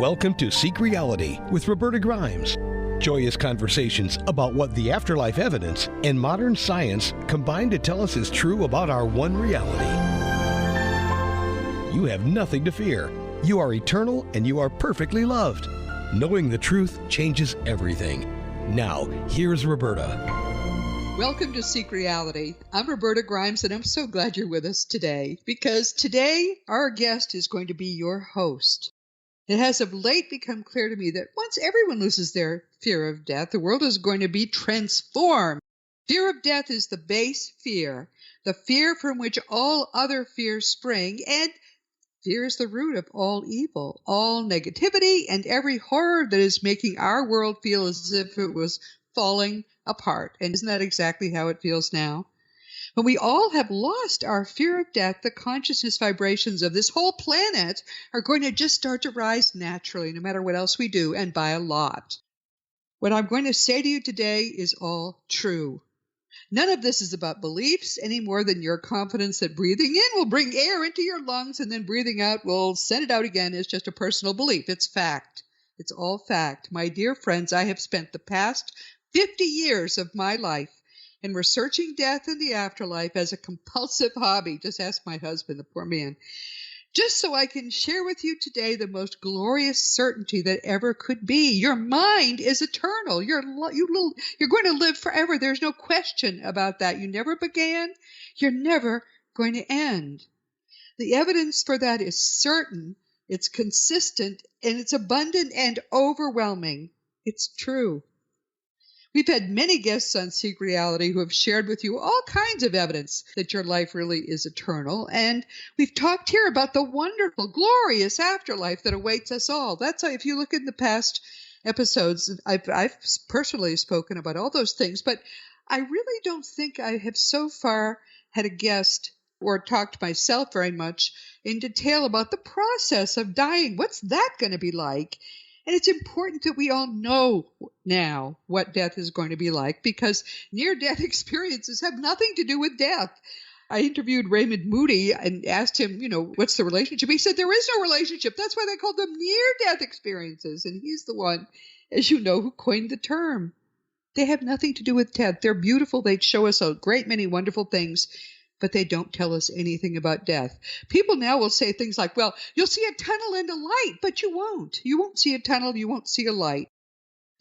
Welcome to Seek Reality with Roberta Grimes. Joyous conversations about what the afterlife evidence and modern science combine to tell us is true about our one reality. You have nothing to fear. You are eternal and you are perfectly loved. Knowing the truth changes everything. Now, here's Roberta. Welcome to Seek Reality. I'm Roberta Grimes, and I'm so glad you're with us today, because today our guest is going to be your host. It has of late become clear to me that once everyone loses their fear of death, the world is going to be transformed. Fear of death is the base fear, the fear from which all other fears spring, and fear is the root of all evil, all negativity, and every horror that is making our world feel as if it was falling apart. And isn't that exactly how it feels now? When we all have lost our fear of death, the consciousness vibrations of this whole planet are going to just start to rise naturally, no matter what else we do, and by a lot. What I'm going to say to you today is all true. None of this is about beliefs any more than your confidence that breathing in will bring air into your lungs and then breathing out will send it out again is just a personal belief. It's fact. It's all fact. My dear friends, I have spent the past 50 years of my life in researching death and the afterlife as a compulsive hobby. Just ask my husband, the poor man. Just so I can share with you today the most glorious certainty that ever could be. Your mind is eternal. You're going to live forever. There's no question about that. You never began. You're never going to end. The evidence for that is certain. It's consistent, and it's abundant and overwhelming. It's true. We've had many guests on Seek Reality who have shared with you all kinds of evidence that your life really is eternal. And we've talked here about the wonderful, glorious afterlife that awaits us all. That's why if you look in the past episodes, I've personally spoken about all those things. But I really don't think I have so far had a guest or talked myself very much in detail about the process of dying. What's that going to be like? And it's important that we all know now what death is going to be like, because near-death experiences have nothing to do with death. I interviewed Raymond Moody and asked him, what's the relationship? He said there is no relationship. That's why they call them near-death experiences. And he's the one, as you know, who coined the term. They have nothing to do with death. They're beautiful. They show us a great many wonderful things, but they don't tell us anything about death. People now will say things like, well, you'll see a tunnel and a light, but you won't. You won't see a tunnel, you won't see a light.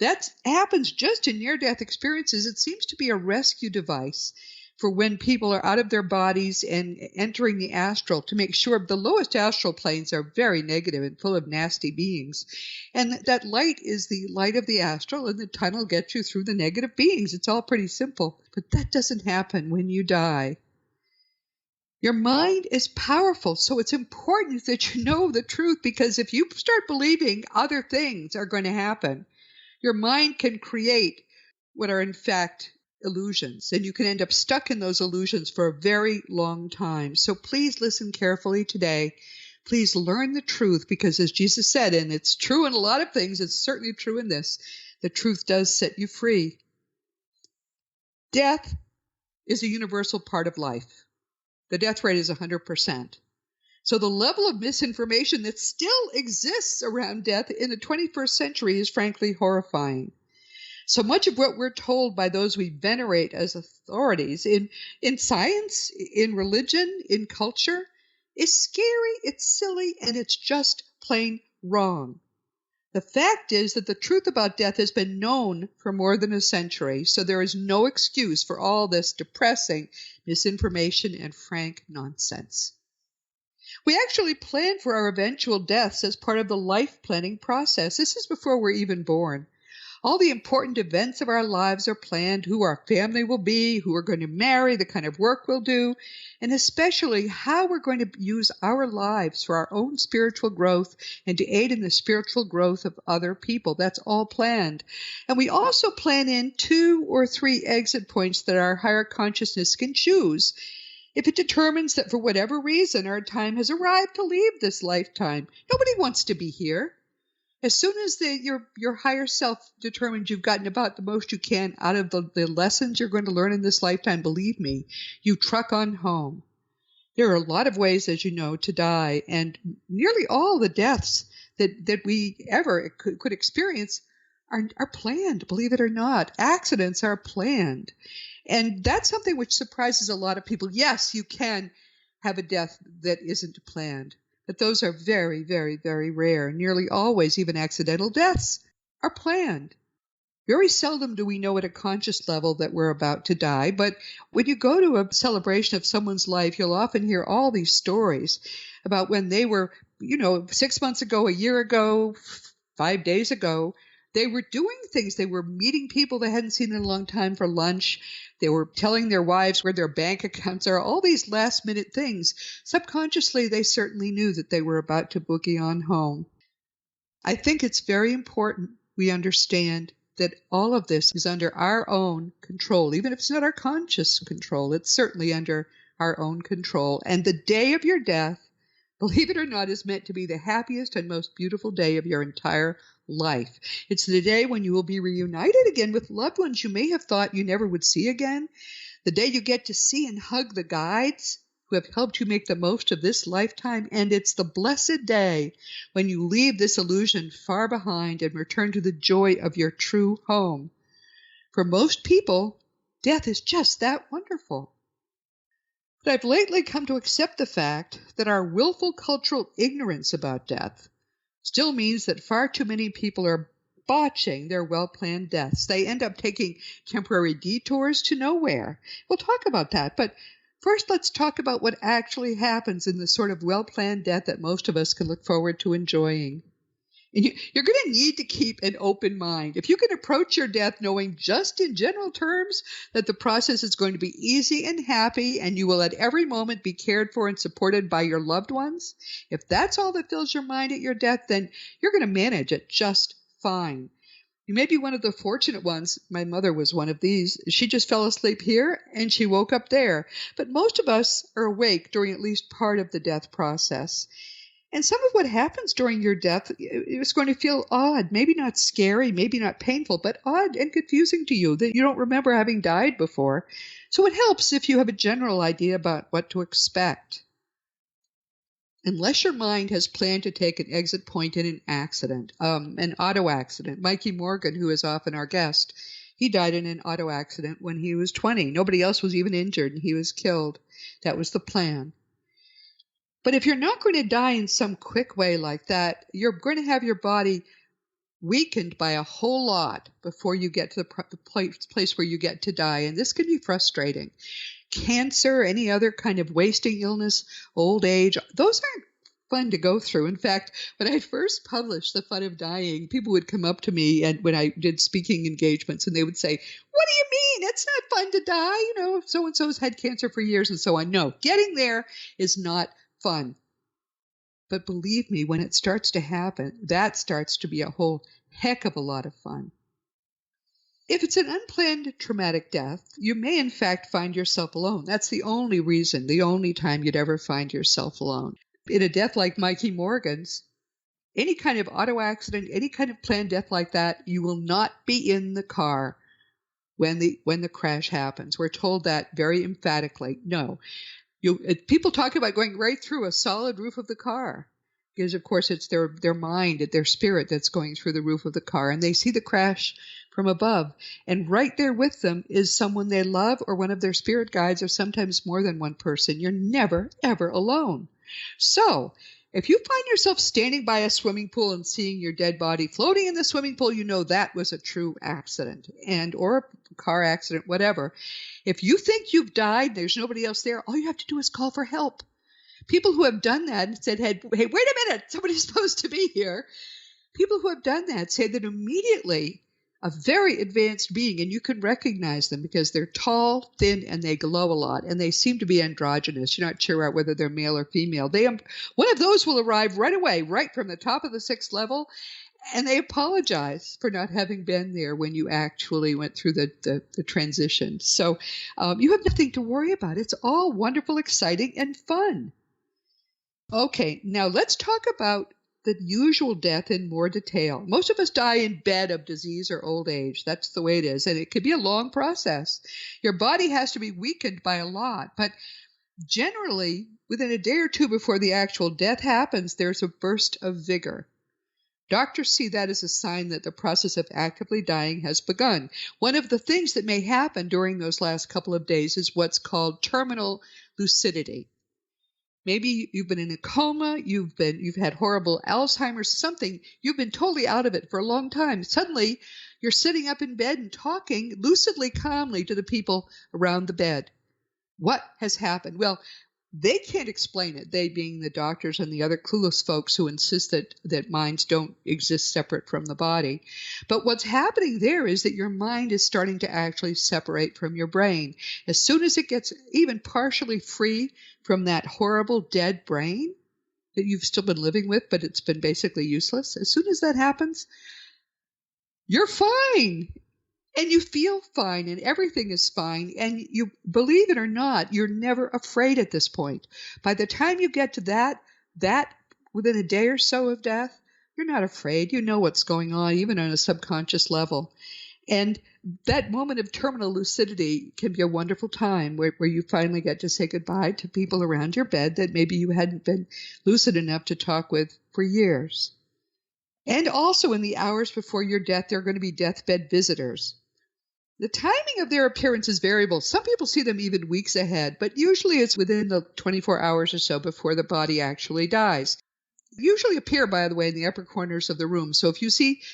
That happens just in near-death experiences. It seems to be a rescue device for when people are out of their bodies and entering the astral, to make sure the lowest astral planes are very negative and full of nasty beings. And that light is the light of the astral, and the tunnel gets you through the negative beings. It's all pretty simple. But that doesn't happen when you die. Your mind is powerful, so it's important that you know the truth, because if you start believing other things are going to happen, your mind can create what are in fact illusions, and you can end up stuck in those illusions for a very long time. So please listen carefully today. Please learn the truth, because as Jesus said, and it's true in a lot of things, it's certainly true in this, the truth does set you free. Death is a universal part of life. The death rate is 100%. So the level of misinformation that still exists around death in the 21st century is frankly horrifying. So much of what we're told by those we venerate as authorities in science, in religion, in culture, is scary, it's silly, and it's just plain wrong. The fact is that the truth about death has been known for more than a century, so there is no excuse for all this depressing misinformation and frank nonsense. We actually plan for our eventual deaths as part of the life planning process. This is before we're even born. All the important events of our lives are planned, who our family will be, who we're going to marry, the kind of work we'll do, and especially how we're going to use our lives for our own spiritual growth and to aid in the spiritual growth of other people. That's all planned. And we also plan in 2 or 3 exit points that our higher consciousness can choose if it determines that for whatever reason our time has arrived to leave this lifetime. Nobody wants to be here. As soon as your higher self determines you've gotten about the most you can out of the lessons you're going to learn in this lifetime, believe me, you truck on home. There are a lot of ways, as you know, to die, and nearly all the deaths that we ever could experience are planned, believe it or not. Accidents are planned. And that's something which surprises a lot of people. Yes, you can have a death that isn't planned, but those are very, very, very rare. Nearly always, even accidental deaths are planned. Very seldom do we know at a conscious level that we're about to die, but when you go to a celebration of someone's life, you'll often hear all these stories about when they were, 6 months ago, a year ago, 5 days ago, they were doing things. They were meeting people they hadn't seen in a long time for lunch. They were telling their wives where their bank accounts are, all these last-minute things. Subconsciously, they certainly knew that they were about to boogie on home. I think it's very important we understand that all of this is under our own control. Even if it's not our conscious control, it's certainly under our own control. And the day of your death, believe it or not, is meant to be the happiest and most beautiful day of your entire life. It's the day when you will be reunited again with loved ones you may have thought you never would see again. The day you get to see and hug the guides who have helped you make the most of this lifetime. And it's the blessed day when you leave this illusion far behind and return to the joy of your true home. For most people, death is just that wonderful. But I've lately come to accept the fact that our willful cultural ignorance about death still means that far too many people are botching their well-planned deaths. They end up taking temporary detours to nowhere. We'll talk about that, but first, let's talk about what actually happens in the sort of well-planned death that most of us can look forward to enjoying. And you're going to need to keep an open mind. If you can approach your death knowing just in general terms that the process is going to be easy and happy and you will at every moment be cared for and supported by your loved ones, if that's all that fills your mind at your death, then you're going to manage it just fine. You may be one of the fortunate ones. My mother was one of these. She just fell asleep here and she woke up there. But most of us are awake during at least part of the death process. And some of what happens during your death is going to feel odd, maybe not scary, maybe not painful, but odd and confusing to you that you don't remember having died before. So it helps if you have a general idea about what to expect. Unless your mind has planned to take an exit point in an accident, an auto accident. Mikey Morgan, who is often our guest, he died in an auto accident when he was 20. Nobody else was even injured, and he was killed. That was the plan. But if you're not going to die in some quick way like that, you're going to have your body weakened by a whole lot before you get to the place where you get to die. And this can be frustrating. Cancer, any other kind of wasting illness, old age, those aren't fun to go through. In fact, when I first published The Fun of Dying, people would come up to me and when I did speaking engagements and they would say, "What do you mean? It's not fun to die. So-and-so's had cancer for years," and so on. No, getting there is not fun. But believe me, when it starts to happen, that starts to be a whole heck of a lot of fun. If it's an unplanned traumatic death, you may in fact find yourself alone. That's the only reason, the only time you'd ever find yourself alone. In a death like Mikey Morgan's, any kind of auto accident, any kind of planned death like that, you will not be in the car when the crash happens. We're told that very emphatically. No. People talk about going right through a solid roof of the car because, of course, it's their mind, their spirit that's going through the roof of the car, and they see the crash from above. And right there with them is someone they love or one of their spirit guides or sometimes more than one person. You're never, ever alone. So if you find yourself standing by a swimming pool and seeing your dead body floating in the swimming pool, you know that was a true accident or a car accident, whatever. If you think you've died, there's nobody else there, all you have to do is call for help. People who have done that and said, hey, wait a minute, somebody's supposed to be here. People who have done that say that immediately a very advanced being, and you can recognize them because they're tall, thin, and they glow a lot, and they seem to be androgynous. You're not sure whether they're male or female. One of those will arrive right away, right from the top of the 6th level, and they apologize for not having been there when you actually went through the transition. So you have nothing to worry about. It's all wonderful, exciting, and fun. Okay, now let's talk about the usual death in more detail. Most of us die in bed of disease or old age. That's the way it is. And it could be a long process. Your body has to be weakened by a lot. But generally, within a day or two before the actual death happens, there's a burst of vigor. Doctors see that as a sign that the process of actively dying has begun. One of the things that may happen during those last couple of days is what's called terminal lucidity. Maybe you've been in a coma, you've had horrible Alzheimer's, something, you've been totally out of it for a long time. Suddenly, you're sitting up in bed and talking lucidly, calmly to the people around the bed. What has happened? Well, they can't explain it, they being the doctors and the other clueless folks who insist that minds don't exist separate from the body. But what's happening there is that your mind is starting to actually separate from your brain. As soon as it gets even partially free from that horrible dead brain that you've still been living with, but it's been basically useless, as soon as that happens, you're fine. And you feel fine, and everything is fine, and you, believe it or not, you're never afraid at this point. By the time you get to that within a day or so of death, you're not afraid. You know what's going on, even on a subconscious level. And that moment of terminal lucidity can be a wonderful time where you finally get to say goodbye to people around your bed that maybe you hadn't been lucid enough to talk with for years. And also in the hours before your death, there are going to be deathbed visitors. The timing of their appearance is variable. Some people see them even weeks ahead, but usually it's within the 24 hours or so before the body actually dies. They usually appear, by the way, in the upper corners of the room. So if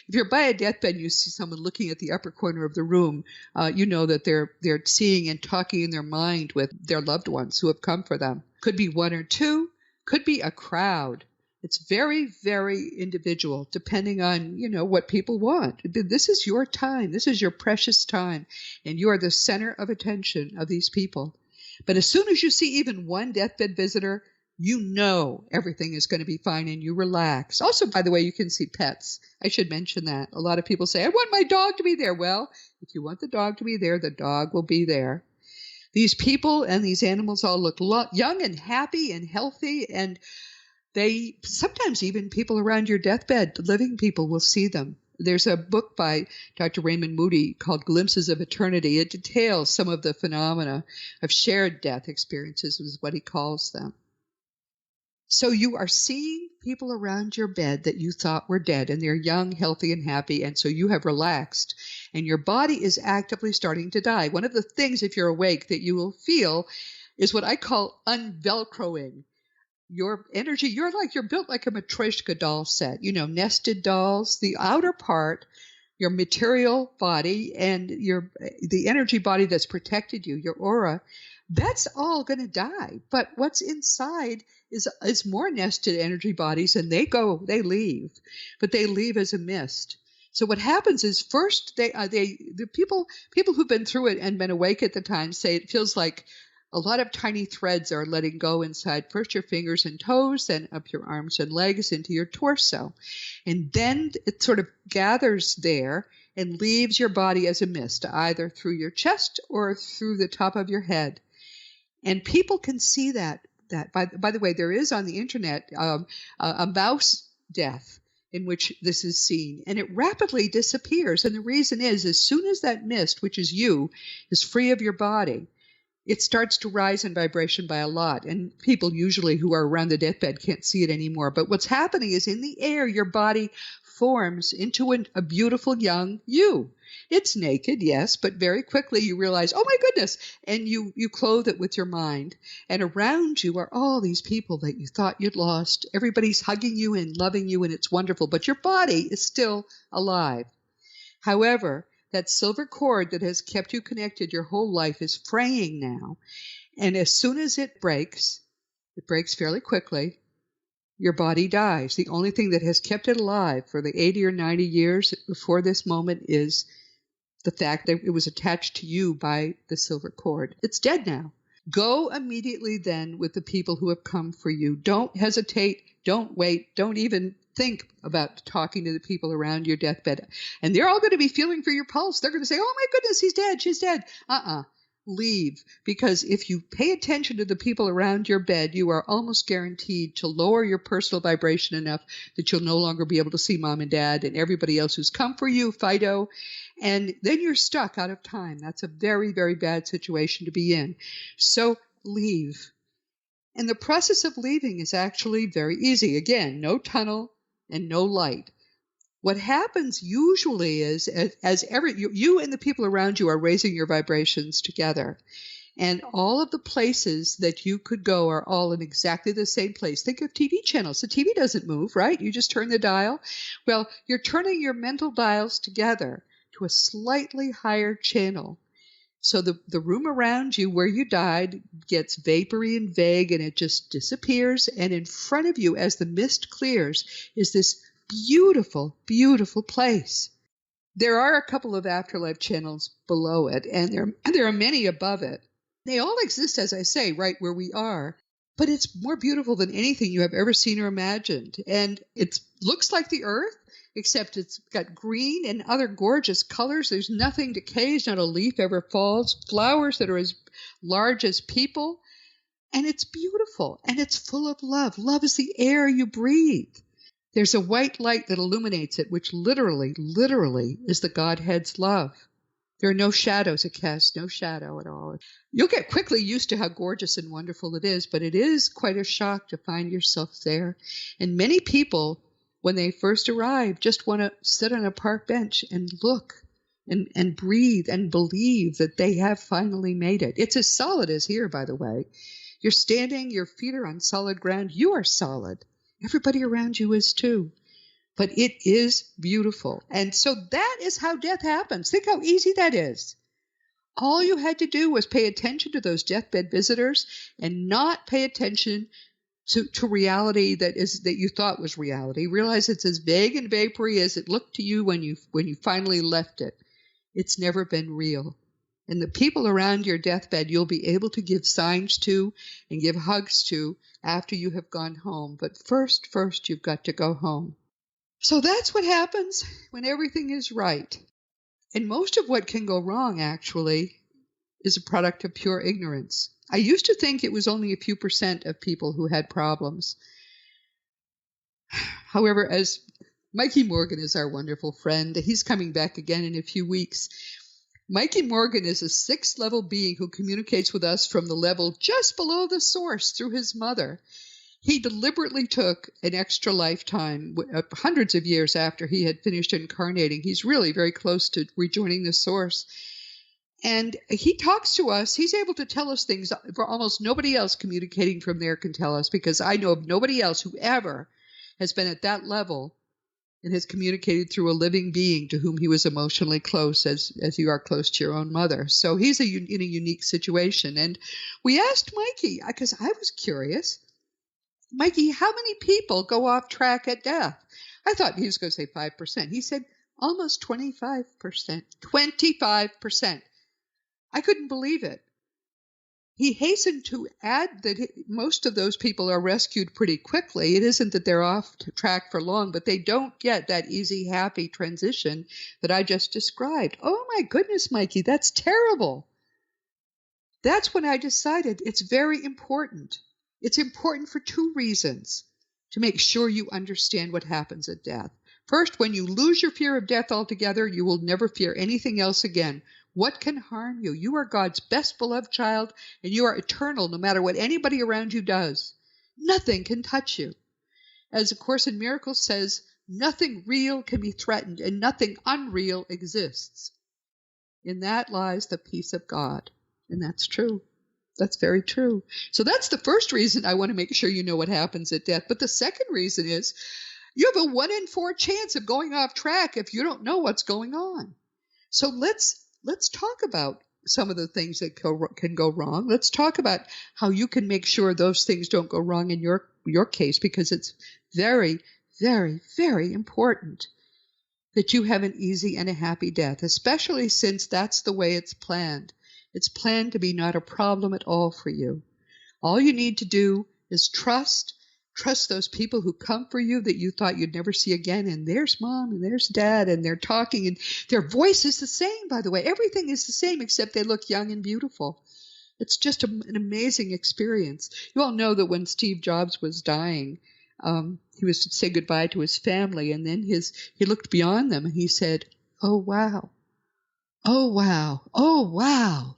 you're by a deathbed and you see someone looking at the upper corner of the room, you know that they're seeing and talking in their mind with their loved ones who have come for them. Could be one or two, could be a crowd. It's very, very individual, depending on, what people want. This is your time. This is your precious time. And you are the center of attention of these people. But as soon as you see even one deathbed visitor, you know everything is going to be fine and you relax. Also, by the way, you can see pets. I should mention that. A lot of people say, I want my dog to be there. Well, if you want the dog to be there, the dog will be there. These people and these animals all look young and happy and healthy, and they sometimes even people around your deathbed, living people, will see them. There's a book by Dr. Raymond Moody called Glimpses of Eternity. It details some of the phenomena of shared death experiences, is what he calls them. So you are seeing people around your bed that you thought were dead, and they're young, healthy, and happy, and so you have relaxed, and your body is actively starting to die. One of the things, if you're awake, that you will feel is what I call unvelcroing. Your energy, you're built like a Matryoshka doll set, nested dolls. The outer part, your material body and the energy body that's protected you, your aura, that's all going to die. But what's inside is more nested energy bodies, and they leave, but they leave as a mist. So what happens is first the people who've been through it and been awake at the time say it feels like a lot of tiny threads are letting go inside first your fingers and toes, then up your arms and legs into your torso. And then it sort of gathers there and leaves your body as a mist, either through your chest or through the top of your head. And people can see that. By the way, there is on the internet a mouse death in which this is seen, and it rapidly disappears. And the reason is, as soon as that mist, which is you, is free of your body, it starts to rise in vibration by a lot. And people usually who are around the deathbed can't see it anymore. But what's happening is in the air, your body forms into a beautiful young you. It's naked, yes, but very quickly you realize, oh my goodness, and you clothe it with your mind. And around you are all these people that you thought you'd lost. Everybody's hugging you and loving you, and it's wonderful, but your body is still alive. However, that silver cord that has kept you connected your whole life is fraying now. And as soon as it breaks fairly quickly, your body dies. The only thing that has kept it alive for the 80 or 90 years before this moment is the fact that it was attached to you by the silver cord. It's dead now. Go immediately then with the people who have come for you. Don't hesitate. Don't wait. Don't even think about talking to the people around your deathbed. And they're all going to be feeling for your pulse. They're going to say, oh my goodness, he's dead. She's dead. Leave. Because if you pay attention to the people around your bed, you are almost guaranteed to lower your personal vibration enough that you'll no longer be able to see mom and dad and everybody else who's come for you, Fido. And then you're stuck out of time. That's a very, very bad situation to be in. So leave. And the process of leaving is actually very easy. Again, no tunnel and no light. What happens usually is you and the people around you are raising your vibrations together. And all of the places that you could go are all in exactly the same place. Think of TV channels. The TV doesn't move, right? You just turn the dial. Well, you're turning your mental dials together to a slightly higher channel. So the room around you where you died gets vapory and vague, and it just disappears. And in front of you, as the mist clears, is this beautiful, beautiful place. There are a couple of afterlife channels below it, and there are many above it. They all exist, as I say, right where we are, but it's more beautiful than anything you have ever seen or imagined. And it looks like the earth, except it's got green and other gorgeous colors. There's nothing decays, not a leaf ever falls, flowers that are as large as people. And it's beautiful, and it's full of love. Love is the air you breathe. There's a white light that illuminates it, which literally is the Godhead's love. There are no shadows. It casts no shadow at all. You'll get quickly used to how gorgeous and wonderful it is, but it is quite a shock to find yourself there. And many people, when they first arrive, just want to sit on a park bench and look and breathe and believe that they have finally made it. It's as solid as here, by the way. You're standing, your feet are on solid ground. You are solid. Everybody around you is too. But it is beautiful. And so that is how death happens. Think how easy that is. All you had to do was pay attention to those deathbed visitors and not pay attention to reality that you thought was reality. Realize it's as vague and vapory as it looked to you when you finally left it. It's never been real. And the people around your deathbed you'll be able to give signs to and give hugs to after you have gone home. But first you've got to go home. So that's what happens when everything is right. And most of what can go wrong, actually, is a product of pure ignorance. I used to think it was only a few % of people who had problems. However, as Mikey Morgan is our wonderful friend, he's coming back again in a few weeks. Mikey Morgan is a 6th level being who communicates with us from the level just below the source through his mother. He deliberately took an extra lifetime, hundreds of years after he had finished incarnating. He's really very close to rejoining the source. And he talks to us. He's able to tell us things for almost nobody else communicating from there can tell us, because I know of nobody else who ever has been at that level and has communicated through a living being to whom he was emotionally close, as you are close to your own mother. So he's in a unique situation. And we asked Mikey, because I was curious, Mikey, how many people go off track at death? I thought he was going to say 5%. He said almost 25%. 25%. I couldn't believe it. He hastened to add that most of those people are rescued pretty quickly. It isn't that they're off track for long, but they don't get that easy, happy transition that I just described. Oh my goodness, Mikey, that's terrible. That's when I decided it's very important. It's important for 2 reasons to make sure you understand what happens at death. First, when you lose your fear of death altogether, you will never fear anything else again. What can harm you? You are God's best beloved child, and you are eternal no matter what anybody around you does. Nothing can touch you. As A Course in Miracles says, nothing real can be threatened, and nothing unreal exists. In that lies the peace of God. And that's true. That's very true. So that's the first reason I want to make sure you know what happens at death. But the second reason is you have a 1 in 4 chance of going off track if you don't know what's going on. So let's talk about some of the things that can go wrong. Let's talk about how you can make sure those things don't go wrong in your case, because it's very, very, very important that you have an easy and a happy death, especially since that's the way it's planned. It's planned to be not a problem at all for you. All you need to do is trust those people who come for you that you thought you'd never see again. And there's Mom and there's Dad, and they're talking, and their voice is the same, by the way. Everything is the same except they look young and beautiful. It's just an amazing experience. You all know that when Steve Jobs was dying, he was to say goodbye to his family, and then he looked beyond them and he said, "Oh, wow. Oh, wow. Oh, wow."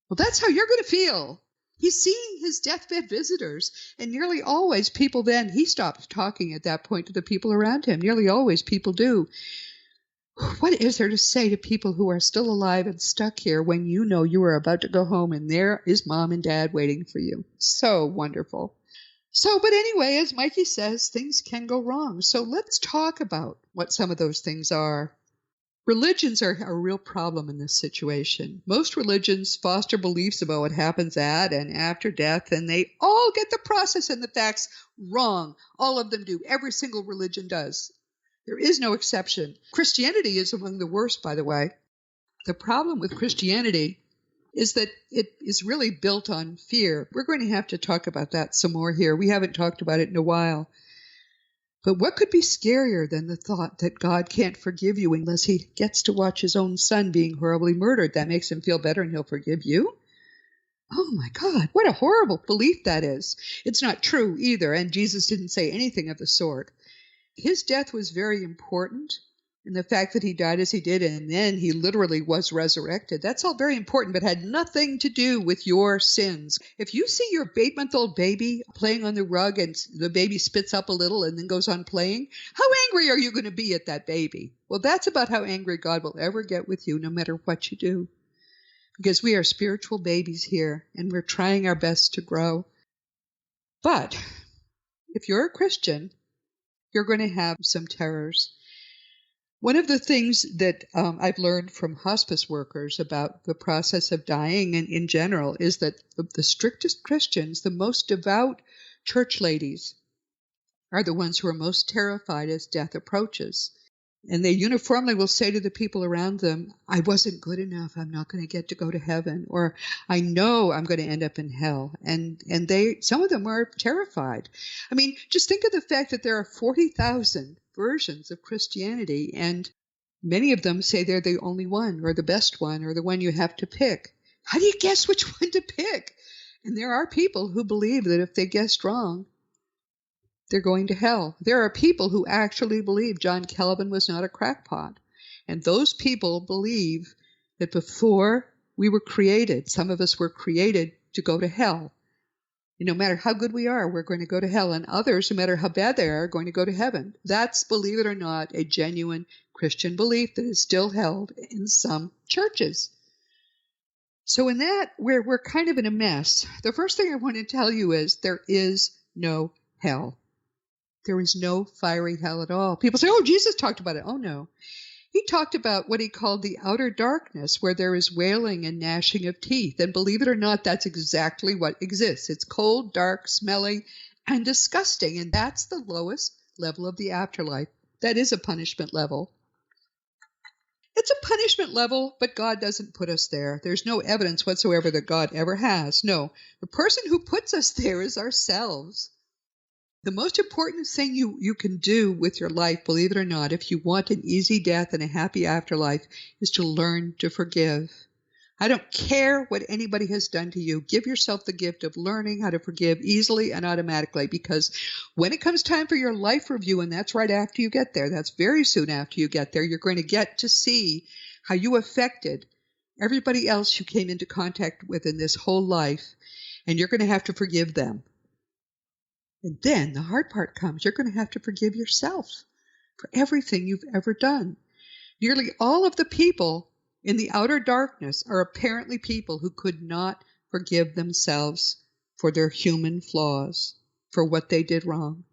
Well, that's how you're going to feel He's seeing his deathbed visitors, and nearly always people then, he stopped talking at that point to the people around him. Nearly always people do. What is there to say to people who are still alive and stuck here when you know you are about to go home and there is mom and dad waiting for you? So wonderful. But anyway, as Mikey says, things can go wrong. So let's talk about what some of those things are. Religions are a real problem in this situation. Most religions foster beliefs about what happens at and after death, and they all get the process and the facts wrong. All of them do. Every single religion does. There is no exception. Christianity is among the worst, by the way. The problem with Christianity is that it is really built on fear. We're going to have to talk about that some more here. We haven't talked about it in a while. But what could be scarier than the thought that God can't forgive you unless he gets to watch his own son being horribly murdered? That makes him feel better and he'll forgive you? Oh my God, what a horrible belief that is. It's not true either, and Jesus didn't say anything of the sort. His death was very important, and the fact that he died as he did, and then he literally was resurrected, that's all very important, but had nothing to do with your sins. If you see your 8-month-old baby playing on the rug and the baby spits up a little and then goes on playing, how angry are you going to be at that baby? Well, that's about how angry God will ever get with you, no matter what you do. Because we are spiritual babies here, and we're trying our best to grow. But if you're a Christian, you're going to have some terrors. One of the things that I've learned from hospice workers about the process of dying and in general is that the strictest Christians, the most devout church ladies, are the ones who are most terrified as death approaches. And they uniformly will say to the people around them, I wasn't good enough. I'm not going to get to go to heaven. Or I know I'm going to end up in hell. And some of them are terrified. I mean, just think of the fact that there are 40,000 versions of Christianity, and many of them say they're the only one, or the best one, or the one you have to pick. How do you guess which one to pick? And there are people who believe that if they guessed wrong, they're going to hell. There are people who actually believe John Calvin was not a crackpot. And those people believe that before we were created, some of us were created to go to hell. And no matter how good we are, we're going to go to hell. And others, no matter how bad they are going to go to heaven. That's, believe it or not, a genuine Christian belief that is still held in some churches. So in that, we're kind of in a mess. The first thing I want to tell you is there is no hell. There is no fiery hell at all. People say, oh, Jesus talked about it. Oh, no. He talked about what he called the outer darkness, where there is wailing and gnashing of teeth. And believe it or not, that's exactly what exists. It's cold, dark, smelly, and disgusting. And that's the lowest level of the afterlife. That is a punishment level. It's a punishment level, but God doesn't put us there. There's no evidence whatsoever that God ever has. No, the person who puts us there is ourselves. The most important thing you can do with your life, believe it or not, if you want an easy death and a happy afterlife, is to learn to forgive. I don't care what anybody has done to you. Give yourself the gift of learning how to forgive easily and automatically, because when it comes time for your life review, and that's right after you get there, that's very soon after you get there, you're going to get to see how you affected everybody else you came into contact with in this whole life, and you're going to have to forgive them. And then the hard part comes. You're going to have to forgive yourself for everything you've ever done. Nearly all of the people in the outer darkness are apparently people who could not forgive themselves for their human flaws, for what they did wrong.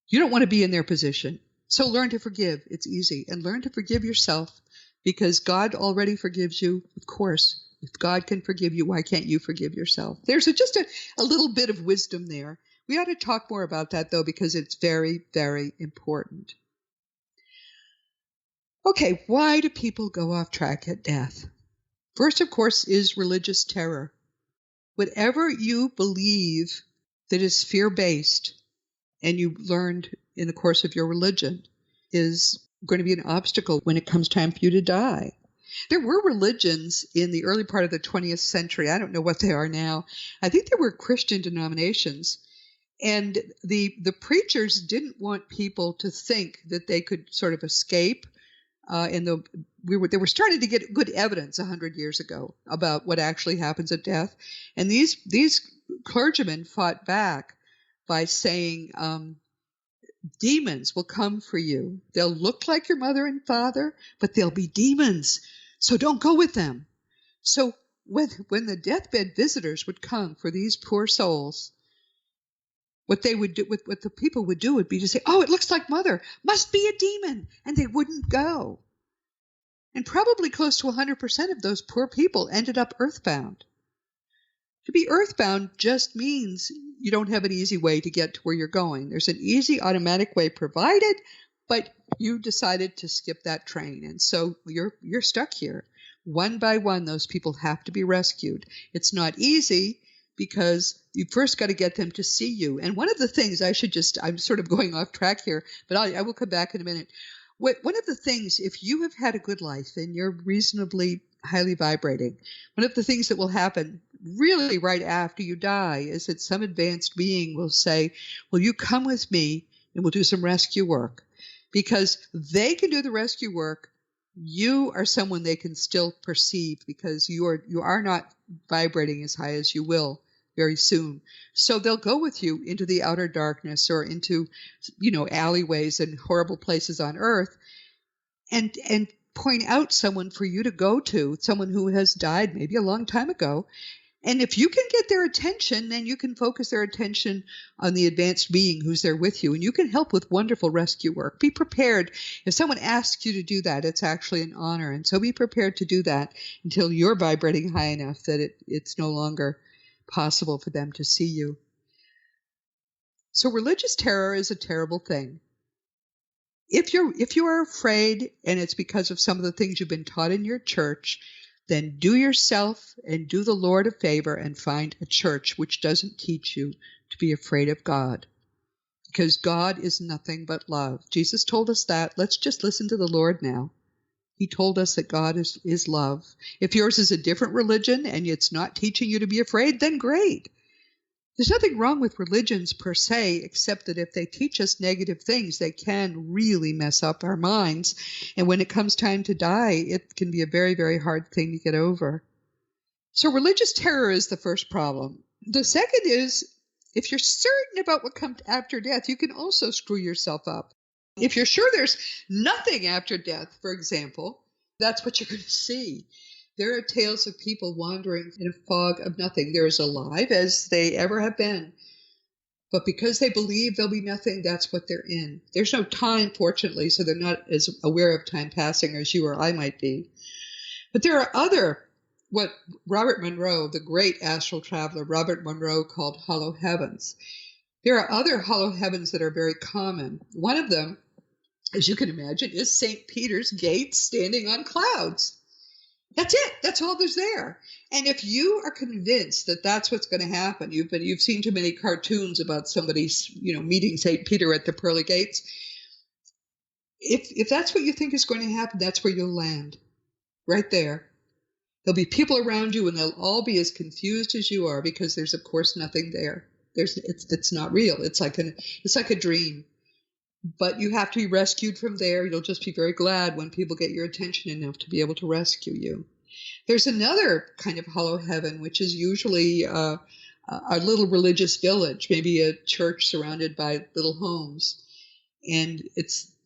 You don't want to be in their position. So learn to forgive. It's easy. And learn to forgive yourself, because God already forgives you, of course. If God can forgive you, why can't you forgive yourself? There's just a little bit of wisdom there. We ought to talk more about that, though, because it's very, very important. Okay, why do people go off track at death? First, of course, is religious terror. Whatever you believe that is fear-based, and you learned in the course of your religion, is going to be an obstacle when it comes time for you to die. There were religions in the early part of the 20th century. I don't know what they are now. I think there were Christian denominations. And the preachers didn't want people to think that they could sort of escape they were starting to get good evidence 100 years ago about what actually happens at death. And these clergymen fought back by saying, demons will come for you. They'll look like your mother and father, but they'll be demons. So don't go with them. So when the deathbed visitors would come for these poor souls, what the people would do would be to say, oh, it looks like mother, must be a demon, and they wouldn't go. And probably close to 100% of those poor people ended up earthbound. To be earthbound just means you don't have an easy way to get to where you're going. There's an easy automatic way provided, but you decided to skip that train, and so you're stuck here. One by one, those people have to be rescued. It's not easy because you first got to get them to see you. And one of the things I'm sort of going off track here, but I will come back in a minute. One of the things, if you have had a good life and you're reasonably highly vibrating, one of the things that will happen really right after you die is that some advanced being will say, will you come with me and we'll do some rescue work? Because they can do the rescue work. You are someone they can still perceive because you are not vibrating as high as you will very soon. So they'll go with you into the outer darkness or into, alleyways and horrible places on earth and point out someone for you to go to, someone who has died maybe a long time ago. And if you can get their attention, then you can focus their attention on the advanced being who's there with you, and you can help with wonderful rescue work. Be prepared. If someone asks you to do that, it's actually an honor, and so be prepared to do that until you're vibrating high enough that it's no longer possible for them to see you. So religious terror is a terrible thing. If you are afraid, and it's because of some of the things you've been taught in your church, then do yourself and do the Lord a favor and find a church which doesn't teach you to be afraid of God. Because God is nothing but love. Jesus told us that. Let's just listen to the Lord now. He told us that God is love. If yours is a different religion and it's not teaching you to be afraid, then great. There's nothing wrong with religions per se, except that if they teach us negative things, they can really mess up our minds. And when it comes time to die, it can be a very, very hard thing to get over. So religious terror is the first problem. The second is, if you're certain about what comes after death, you can also screw yourself up. If you're sure there's nothing after death, for example, that's what you're going to see. There are tales of people wandering in a fog of nothing. They're as alive as they ever have been. But because they believe there'll be nothing, that's what they're in. There's no time, fortunately, so they're not as aware of time passing as you or I might be. But there are what Robert Monroe, the great astral traveler, Robert Monroe called hollow heavens. There are other hollow heavens that are very common. One of them, as you can imagine, is St. Peter's Gate standing on clouds. That's it. That's all there's there. And if you are convinced that that's what's going to happen, you've seen too many cartoons about somebody, meeting St. Peter at the pearly gates. If that's what you think is going to happen, that's where you'll land. Right there. There'll be people around you and they'll all be as confused as you are because there's of course nothing there. It's not real. It's like a dream. But you have to be rescued from there. You'll just be very glad when people get your attention enough to be able to rescue you. There's another kind of hollow heaven, which is usually a little religious village, maybe a church surrounded by little homes. And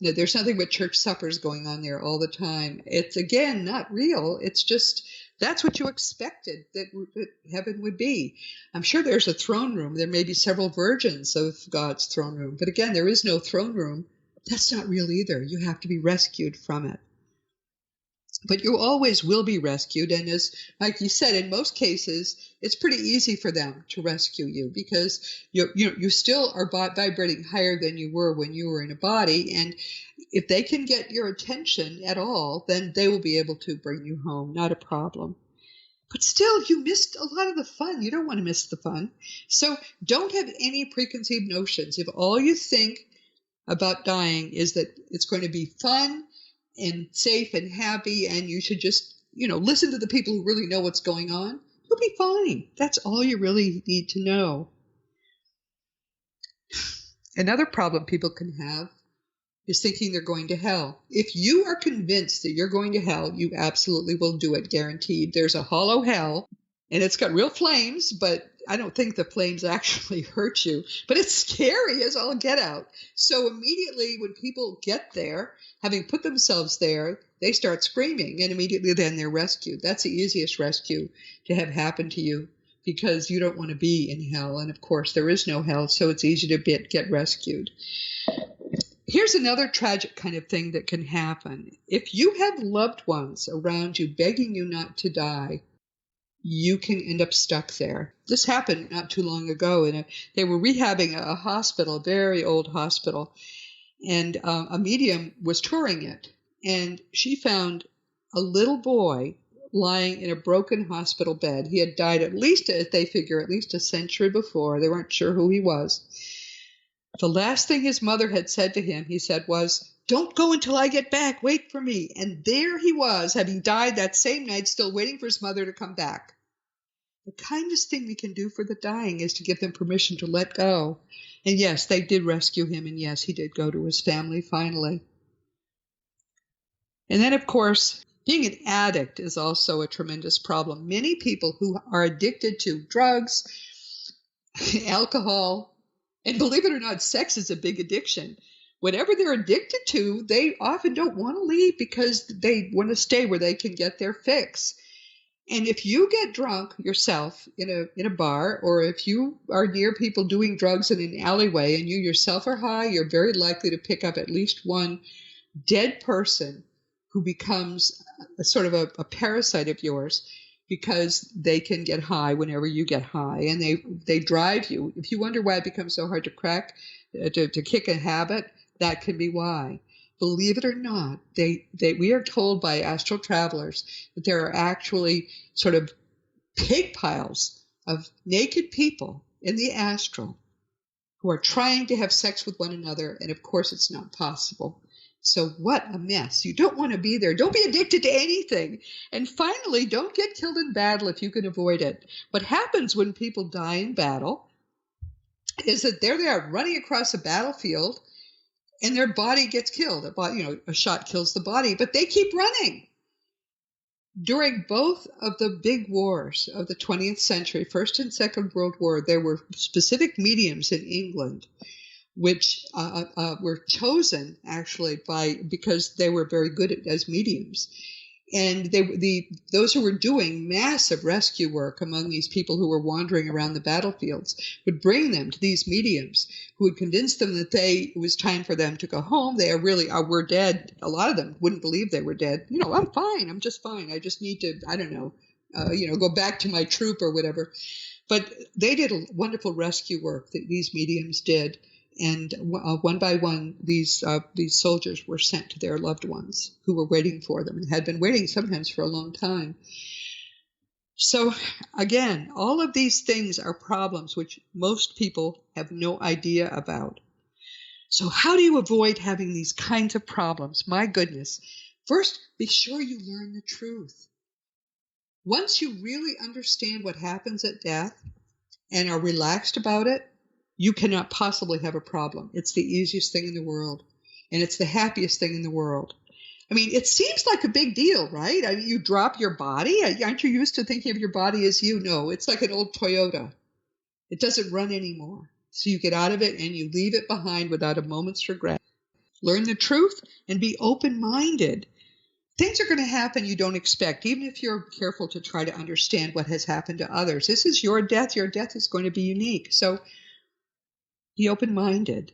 there's nothing but church suppers going on there all the time. It's, again, not real. It's just that's what you expected that heaven would be. I'm sure there's a throne room. There may be several versions of God's throne room. But again, there is no throne room. That's not real either. You have to be rescued from it. But you always will be rescued. And as, like you said, in most cases, it's pretty easy for them to rescue you because you still are vibrating higher than you were when you were in a body. And if they can get your attention at all, then they will be able to bring you home. Not a problem. But still, you missed a lot of the fun. You don't want to miss the fun. So don't have any preconceived notions. If all you think about dying is that it's going to be fun and safe and happy, and you should just, listen to the people who really know what's going on, you'll be fine. That's all you really need to know. Another problem people can have is thinking they're going to hell. If you are convinced that you're going to hell, you absolutely will do it, guaranteed. There's a hollow hell, and it's got real flames, but I don't think the flames actually hurt you. But it's scary as all get out. So immediately when people get there, having put themselves there, they start screaming, and immediately then they're rescued. That's the easiest rescue to have happen to you, because you don't want to be in hell. And of course, there is no hell, so it's easy to get rescued. Here's another tragic kind of thing that can happen. If you have loved ones around you begging you not to die, you can end up stuck there. This happened not too long ago. They were rehabbing a hospital, a very old hospital, and a medium was touring it. And she found a little boy lying in a broken hospital bed. He had died at least, as they figure, at least a century before. They weren't sure who he was. The last thing his mother had said to him, he said, was, "Don't go until I get back. Wait for me." And there he was, having died that same night, still waiting for his mother to come back. The kindest thing we can do for the dying is to give them permission to let go. And yes, they did rescue him. And yes, he did go to his family finally. And then, of course, being an addict is also a tremendous problem. Many people who are addicted to drugs, alcohol, and believe it or not, sex is a big addiction. Whatever they're addicted to, they often don't want to leave because they want to stay where they can get their fix. And if you get drunk yourself in a bar, or if you are near people doing drugs in an alleyway and you yourself are high, you're very likely to pick up at least one dead person who becomes a sort of a parasite of yours, because they can get high whenever you get high, and they drive you. If you wonder why it becomes so hard to crack, to kick a habit, that can be why. Believe it or not, we are told by astral travelers that there are actually sort of pig piles of naked people in the astral who are trying to have sex with one another, and of course it's not possible. So what a mess. You don't want to be there. Don't be addicted to anything. And finally, don't get killed in battle if you can avoid it. What happens when people die in battle is that there they are running across a battlefield and their body gets killed. A shot kills the body, but they keep running. During both of the big wars of the 20th century, First and Second World War, there were specific mediums in England which were chosen actually because they were very good as mediums. And those who were doing massive rescue work among these people who were wandering around the battlefields would bring them to these mediums who would convince them that it was time for them to go home. They were dead. A lot of them wouldn't believe they were dead. I'm fine. I'm just fine. I just need to, go back to my troop or whatever. But they did a wonderful rescue work that these mediums did. And one by one, these soldiers were sent to their loved ones who were waiting for them and had been waiting sometimes for a long time. So again, all of these things are problems which most people have no idea about. So how do you avoid having these kinds of problems? My goodness. First, be sure you learn the truth. Once you really understand what happens at death and are relaxed about it, you cannot possibly have a problem. It's the easiest thing in the world, and it's the happiest thing in the world. I mean, it seems like a big deal, right? I mean, you drop your body. Aren't you used to thinking of your body as you? No, it's like an old Toyota. It doesn't run anymore. So you get out of it and you leave it behind without a moment's regret. Learn the truth and be open-minded. Things are going to happen you don't expect, even if you're careful to try to understand what has happened to others. This is your death. Your death is going to be unique. So be open-minded.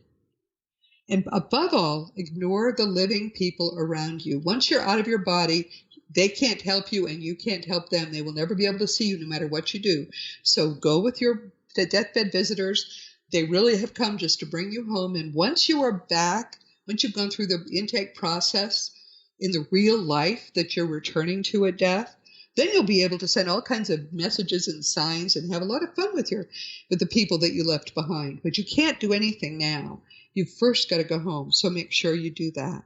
And above all, ignore the living people around you. Once you're out of your body, they can't help you and you can't help them. They will never be able to see you no matter what you do. So go with the deathbed visitors. They really have come just to bring you home. And once you are back, once you've gone through the intake process in the real life that you're returning to at death, then you'll be able to send all kinds of messages and signs and have a lot of fun with the people that you left behind. But you can't do anything now. You've first got to go home, so make sure you do that.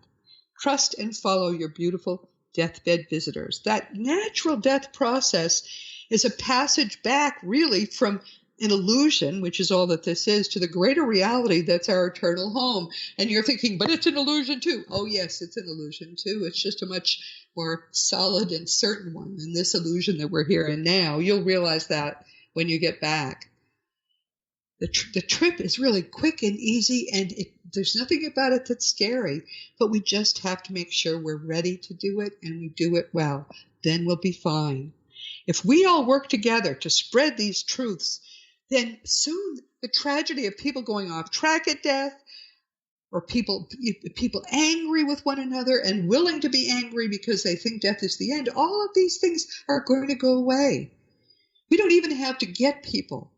Trust and follow your beautiful deathbed visitors. That natural death process is a passage back, really, from an illusion, which is all that this is, to the greater reality that's our eternal home. And you're thinking, but it's an illusion too. Oh, yes, it's an illusion too. It's just a much more solid and certain one than this illusion that we're here in now. You'll realize that when you get back. The trip is really quick and easy, and there's nothing about it that's scary, but we just have to make sure we're ready to do it and we do it well. Then we'll be fine. If we all work together to spread these truths, then soon the tragedy of people going off track at death, or people angry with one another and willing to be angry because they think death is the end, all of these things are going to go away. We don't even have to get people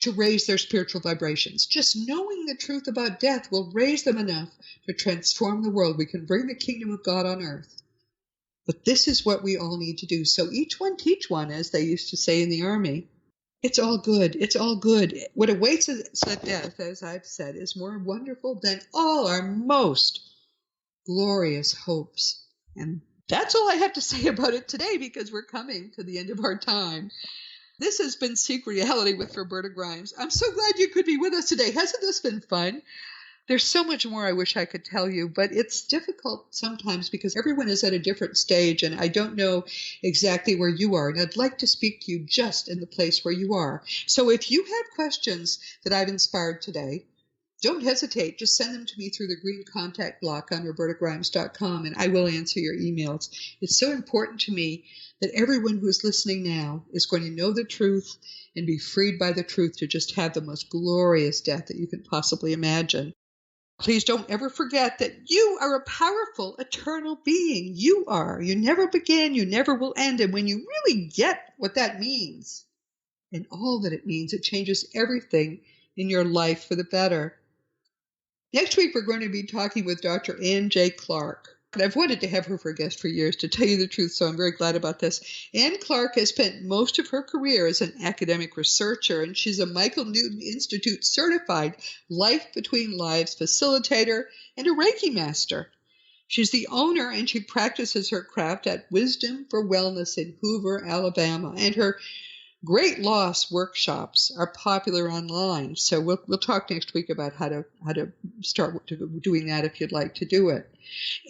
to raise their spiritual vibrations. Just knowing the truth about death will raise them enough to transform the world. We can bring the kingdom of God on earth. But this is what we all need to do. So each one teach one, as they used to say in the army. It's all good. It's all good. What awaits us at death, as I've said, is more wonderful than all our most glorious hopes. And that's all I have to say about it today, because we're coming to the end of our time. This has been Seek Reality with Roberta Grimes. I'm so glad you could be with us today. Hasn't this been fun? There's so much more I wish I could tell you, but it's difficult sometimes because everyone is at a different stage, and I don't know exactly where you are, and I'd like to speak to you just in the place where you are. So if you have questions that I've inspired today, don't hesitate. Just send them to me through the green contact block on robertagrimes.com, and I will answer your emails. It's so important to me that everyone who's listening now is going to know the truth and be freed by the truth to just have the most glorious death that you can possibly imagine. Please don't ever forget that you are a powerful, eternal being. You are. You never began, you never will end. And when you really get what that means and all that it means, it changes everything in your life for the better. Next week, we're going to be talking with Dr. Ann J. Clark. And I've wanted to have her for a guest for years, to tell you the truth, so I'm very glad about this. Ann Clark has spent most of her career as an academic researcher, and she's a Michael Newton Institute certified Life Between Lives facilitator and a Reiki master. She's the owner, and she practices her craft at Wisdom for Wellness in Hoover, Alabama, and her Great Loss workshops are popular online. So we'll talk next week about how to start doing that if you'd like to do it.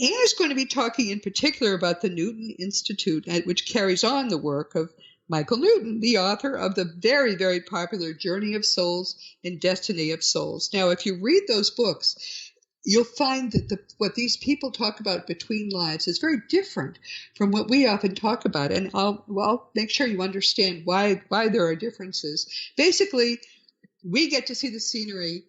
Anne is going to be talking in particular about the Newton Institute, which carries on the work of Michael Newton, the author of the very, very popular Journey of Souls and Destiny of Souls. Now, if you read those books, you'll find that what these people talk about between lives is very different from what we often talk about. And I'll make sure you understand why there are differences. Basically, we get to see the scenery.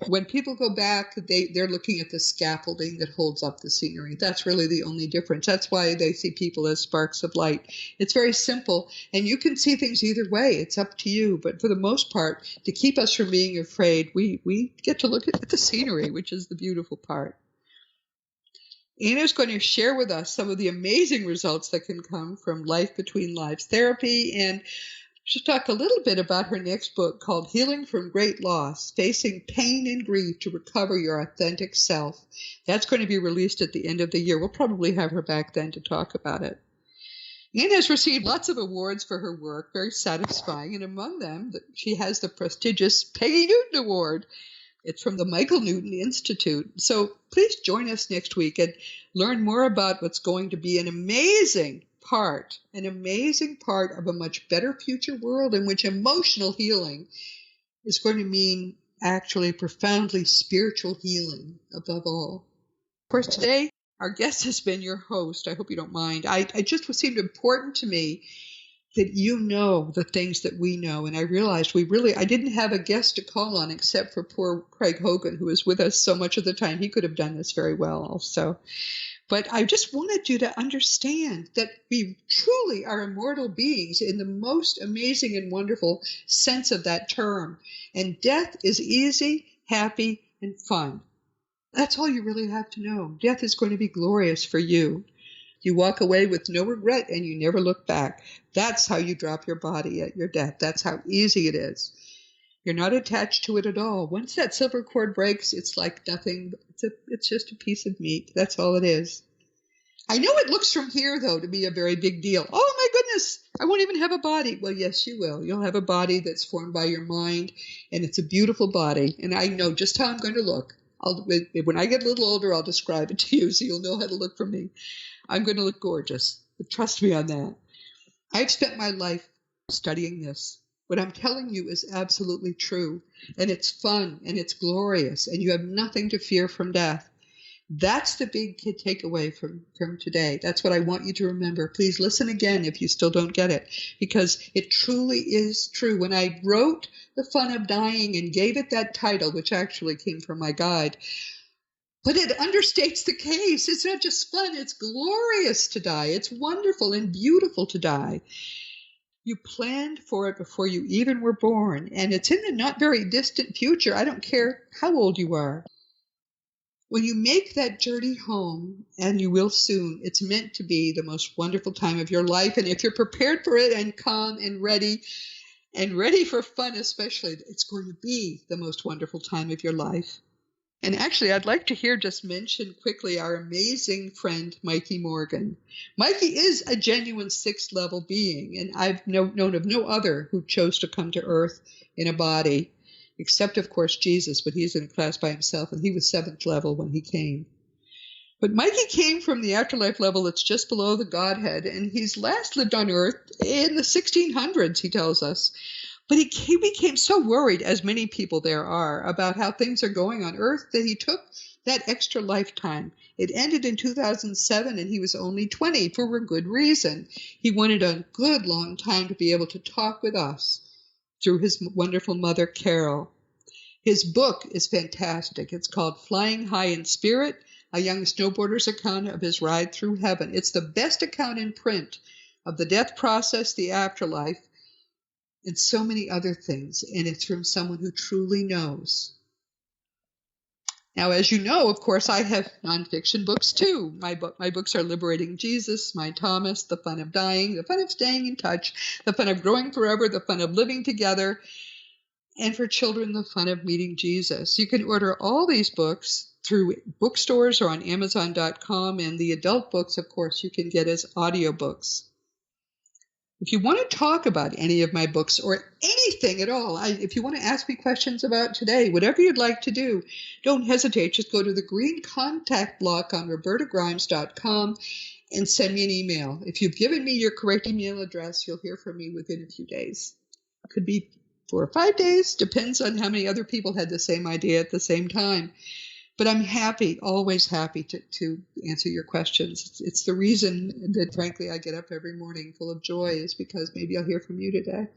When people go back, they're looking at the scaffolding that holds up the scenery. That's really the only difference. That's why they see people as sparks of light. It's very simple, and you can see things either way. It's up to you. But for the most part, to keep us from being afraid, we get to look at the scenery, which is the beautiful part. Anna's going to share with us some of the amazing results that can come from Life Between Lives therapy, and she'll talk a little bit about her next book called Healing from Great Loss, Facing Pain and Grief to Recover Your Authentic Self. That's going to be released at the end of the year. We'll probably have her back then to talk about it. Anne has received lots of awards for her work, very satisfying, and among them, she has the prestigious Peggy Newton Award. It's from the Michael Newton Institute. So please join us next week and learn more about what's going to be an amazing part of a much better future world in which emotional healing is going to mean actually profoundly spiritual healing above all. Of course, today our guest has been your host. I hope you don't mind. It just seemed important to me that you know the things that we know. And I realized I didn't have a guest to call on except for poor Craig Hogan, who is with us so much of the time. He could have done this very well also. But I just wanted you to understand that we truly are immortal beings in the most amazing and wonderful sense of that term. And death is easy, happy, and fun. That's all you really have to know. Death is going to be glorious for you. You walk away with no regret and you never look back. That's how you drop your body at your death. That's how easy it is. You're not attached to it at all. Once that silver cord breaks, it's like nothing. It's just a piece of meat. That's all it is. I know it looks from here, though, to be a very big deal. Oh, my goodness, I won't even have a body. Well, yes, you will. You'll have a body that's formed by your mind, and it's a beautiful body. And I know just how I'm going to look. When I get a little older, I'll describe it to you so you'll know how to look for me. I'm going to look gorgeous. But trust me on that. I've spent my life studying this. What I'm telling you is absolutely true. And it's fun, and it's glorious, and you have nothing to fear from death. That's the big takeaway from today. That's what I want you to remember. Please listen again if you still don't get it, because it truly is true. When I wrote The Fun of Dying and gave it that title, which actually came from my guide, but it understates the case. It's not just fun. It's glorious to die. It's wonderful and beautiful to die. You planned for it before you even were born, and it's in the not very distant future. I don't care how old you are. When you make that journey home, and you will soon, it's meant to be the most wonderful time of your life. And if you're prepared for it and calm and ready for fun especially, it's going to be the most wonderful time of your life. And actually, I'd like to just mention quickly our amazing friend, Mikey Morgan. Mikey is a genuine sixth-level being, and I've known of no other who chose to come to Earth in a body, except, of course, Jesus, but he's in a class by himself, and he was seventh level when he came. But Mikey came from the afterlife level that's just below the Godhead, and he's last lived on Earth in the 1600s, he tells us. But he became so worried, as many people there are, about how things are going on Earth that he took that extra lifetime. It ended in 2007, and he was only 20 for a good reason. He wanted a good long time to be able to talk with us through his wonderful mother, Carol. His book is fantastic. It's called Flying High in Spirit, a young snowboarder's account of his ride through heaven. It's the best account in print of the death process, the afterlife, and so many other things, and it's from someone who truly knows. Now, as you know, of course, I have nonfiction books too. My books are Liberating Jesus, My Thomas, The Fun of Dying, The Fun of Staying in Touch, The Fun of Growing Forever, The Fun of Living Together, and for children, The Fun of Meeting Jesus. You can order all these books through bookstores or on Amazon.com, and the adult books, of course, you can get as audiobooks. If you want to talk about any of my books or anything at all, if you want to ask me questions about today, whatever you'd like to do, don't hesitate. Just go to the green contact block on robertagrimes.com and send me an email. If you've given me your correct email address, you'll hear from me within a few days. It could be 4 or 5 days, depends on how many other people had the same idea at the same time. But I'm happy, always happy to answer your questions. It's the reason that, frankly, I get up every morning full of joy, is because maybe I'll hear from you today.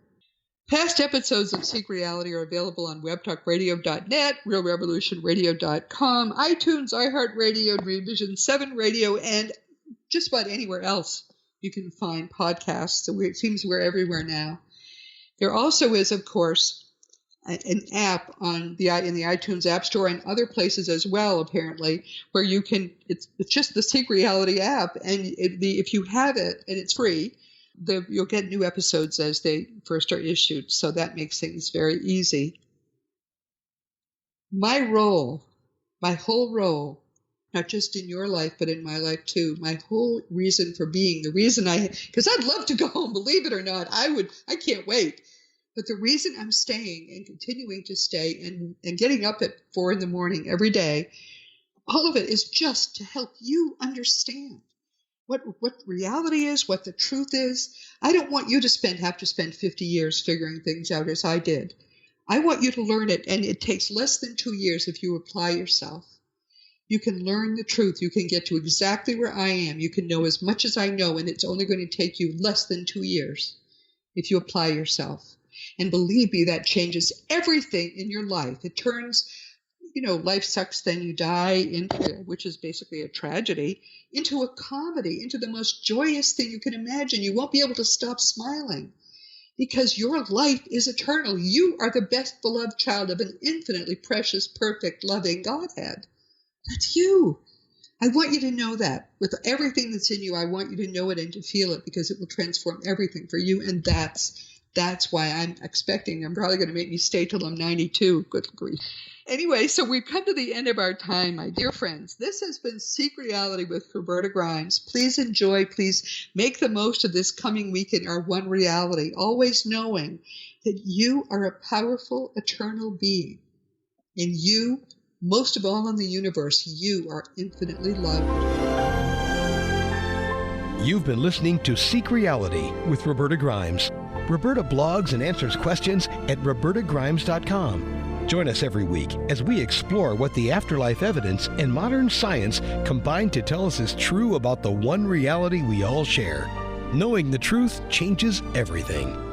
Past episodes of Seek Reality are available on webtalkradio.net, realrevolutionradio.com, iTunes, iHeartRadio, Revision 7 Radio, and just about anywhere else you can find podcasts. So it seems we're everywhere now. There also is, of course, an app in the iTunes App Store and other places as well, apparently, where you can, it's just the Seek Reality app, and if you have it, and it's free, you'll get new episodes as they first are issued, so that makes things very easy. My role, my whole role, not just in your life, but in my life too, my whole reason for being, the reason because I'd love to go home, believe it or not, I can't wait. But the reason I'm staying and continuing to stay and getting up at 4 a.m. every day, all of it is just to help you understand what reality is, what the truth is. I don't want you to have to spend 50 years figuring things out as I did. I want you to learn it, and it takes less than 2 years if you apply yourself. You can learn the truth. You can get to exactly where I am. You can know as much as I know, and it's only going to take you less than 2 years if you apply yourself. And believe me, that changes everything in your life. It turns, life sucks, then you die, which is basically a tragedy, into a comedy, into the most joyous thing you can imagine. You won't be able to stop smiling because your life is eternal. You are the best beloved child of an infinitely precious, perfect, loving Godhead. That's you. I want you to know that. With everything that's in you, I want you to know it and to feel it, because it will transform everything for you, and that's That's why I'm probably going to make me stay till I'm 92. Good grief. Anyway, so we've come to the end of our time, my dear friends. This has been Seek Reality with Roberta Grimes. Please enjoy. Please make the most of this coming week in our one reality, always knowing that you are a powerful, eternal being. And you, most of all in the universe, you are infinitely loved. You've been listening to Seek Reality with Roberta Grimes. Roberta blogs and answers questions at robertagrimes.com. Join us every week as we explore what the afterlife evidence and modern science combine to tell us is true about the one reality we all share. Knowing the truth changes everything.